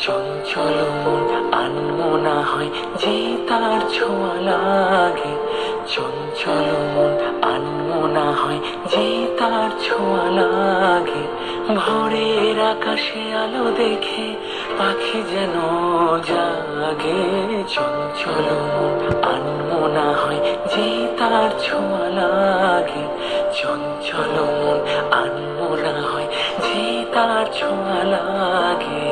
চঞ্চল মন আনমনা হয় যে তার ছোঁয়া লাগে। চঞ্চল মন আনমনা হয় যে তার ছোঁয়া লাগে। ভোরের আকাশে আলো দেখে পাখি যেন জাগে। চঞ্চল মন আনমনা হয় যে তার ছোঁয়া লাগে। চঞ্চল মন আনমনা হয় যে তার ছোঁয়া লাগে।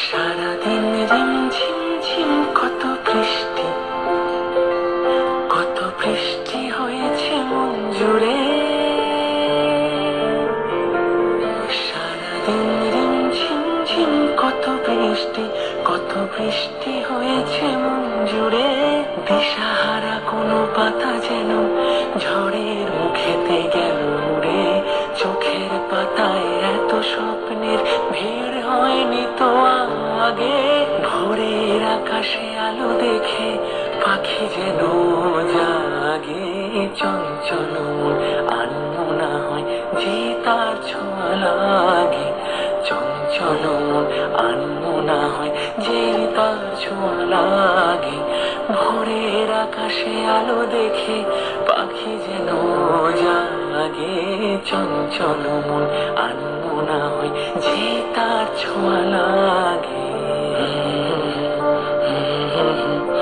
সারাদিন ঝিমঝিম ঝিম কত বৃষ্টি, কত বৃষ্টি হয়েছে মন জুড়ে। সারাদিন ঝিমঝিম ঝিম কত বৃষ্টি, কত বৃষ্টি হয়েছে মন জুড়ে। দিশাহারা কোনো পাতা যেন ঝড়ের মুখেতে গেল উড়ে। চোখের পাতায় এত স্বপ্নের ভিড় হয়নি তো আগে। ভোরের আকাশে আলো দেখে পাখি যেন জাগে। চঞ্চল মন আনমনা হয় যে তার ছোঁয়া লাগে। চঞ্চল মন আনমনা হয় যে তার ছোঁয়া লাগে। ভোরের আকাশে আলো দেখে পাখি যেন জাগে। চঞ্চল মন আনমনা হয় যে তার ছোঁয়া লাগে।